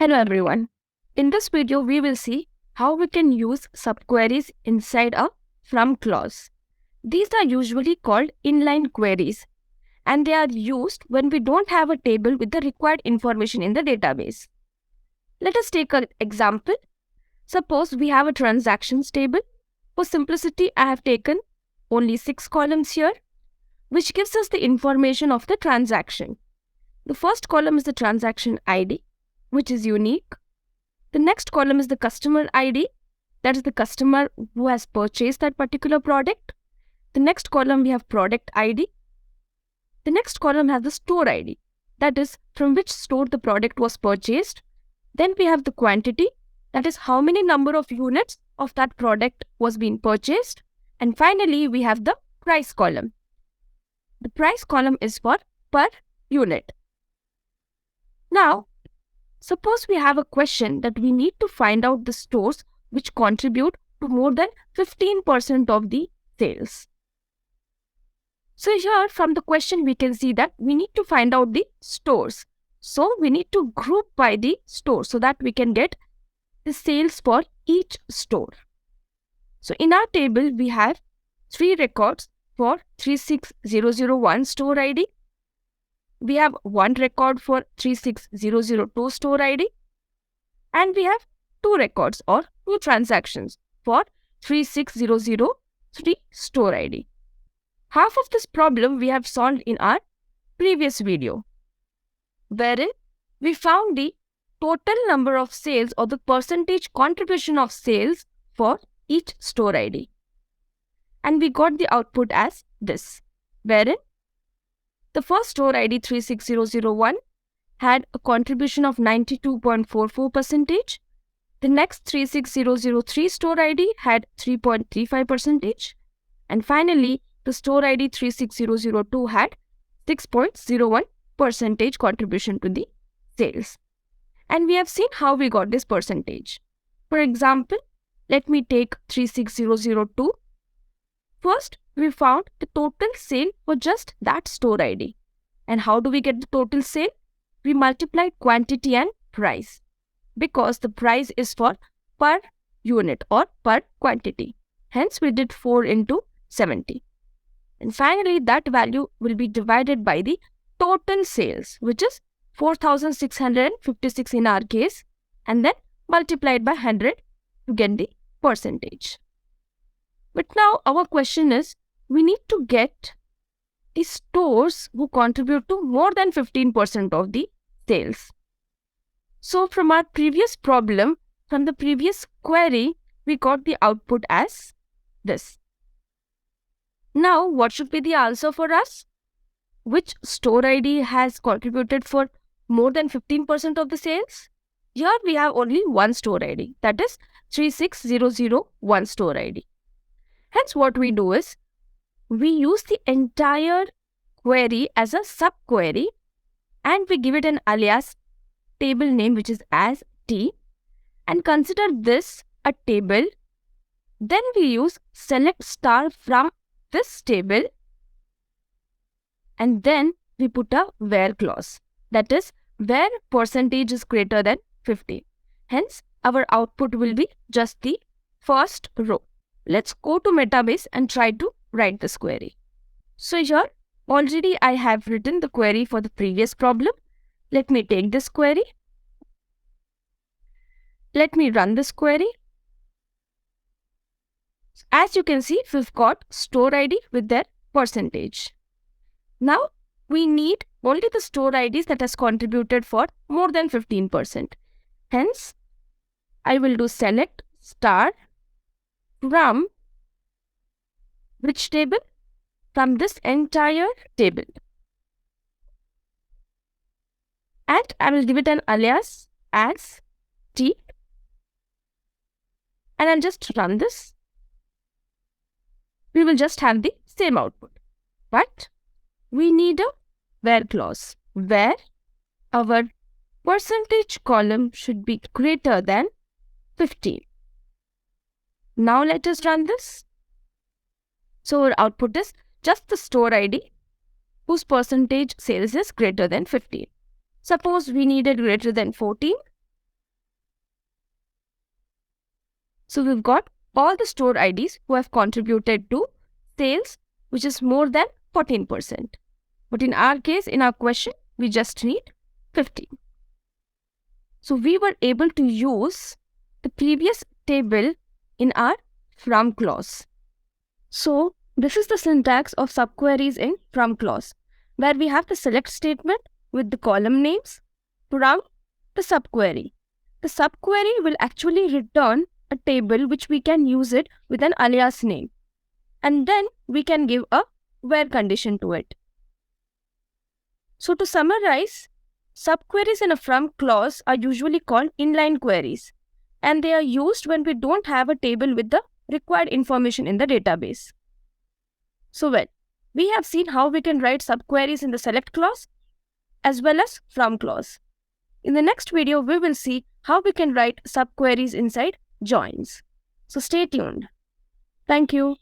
Hello everyone. In this video, we will see how we can use subqueries inside a from clause. These are usually called inline queries and they are used when we don't have a table with the required information in the database. Let us take an example. Suppose we have a transactions table. For simplicity, I have taken only 6 columns here, which gives us the information of the transaction. The first column is the transaction ID, which is unique. The next column is the customer ID, that is the customer who has purchased that particular product. The next column we have product ID. The next column has the store ID, that is from which store the product was purchased. Then we have the quantity, that is how many number of units of that product was being purchased. And finally we have the price column. The price column is for per unit. Now, suppose we have a question that we need to find out the stores which contribute to more than 15% of the sales. So here from the question we can see that we need to find out the stores. So we need to group by the store so that we can get the sales for each store. So in our table we have 3 records for 36001 store ID. We have 1 record for 36002 store ID, and we have 2 records or 2 transactions for 36003 store ID. Half of this problem we have solved in our previous video, wherein we found the total number of sales or the percentage contribution of sales for each store ID. And we got the output as this, wherein the first store ID 36001 had a contribution of 92.44%. The next 36003 store ID had 3.35%. And finally, the store ID 36002 had 6.01% contribution to the sales. And we have seen how we got this percentage. For example, let me take 36002. First, we found the total sale for just that store ID. And how do we get the total sale? We multiplied quantity and price, because the price is for per unit or per quantity. Hence, we did 4 into 70. And finally, that value will be divided by the total sales, which is 4,656 in our case, and then multiplied by 100 to get the percentage. But now our question is, we need to get the stores who contribute to more than 15% of the sales. So from our previous problem, from the previous query, we got the output as this. Now, what should be the answer for us? Which store ID has contributed for more than 15% of the sales? Here we have only one store ID, that is 36001 store ID. Hence, what we do is, we use the entire query as a subquery and we give it an alias table name which is as t, and consider this a table. Then we use select star from this table and then we put a where clause, that is where percentage is greater than 50. Hence, our output will be just the first row. Let's go to Metabase and try to write this query. So here, already I have written the query for the previous problem. Let me take this query. Let me run this query. As you can see, we've got store ID with their percentage. Now, we need only the store IDs that has contributed for more than 15%. Hence, I will do select star from which table? From this entire table. And I will give it an alias as t. And I'll just run this. We will just have the same output. But we need a where clause, where our percentage column should be greater than 15. Now let us run this. So our output is just the store ID whose percentage sales is greater than 15. Suppose we needed greater than 14. So we've got all the store IDs who have contributed to sales, which is more than 14%. But in our case, in our question, we just need 15. So we were able to use the previous table in our from clause. So this is the syntax of subqueries in from clause, where we have the select statement with the column names from the subquery. The subquery will actually return a table which we can use it with an alias name. And then we can give a where condition to it. So to summarize, subqueries in a from clause are usually called inline queries, and they are used when we don't have a table with the required information in the database. So we have seen how we can write subqueries in the select clause as well as from clause. In the next video, we will see how we can write subqueries inside joins. So stay tuned. Thank you.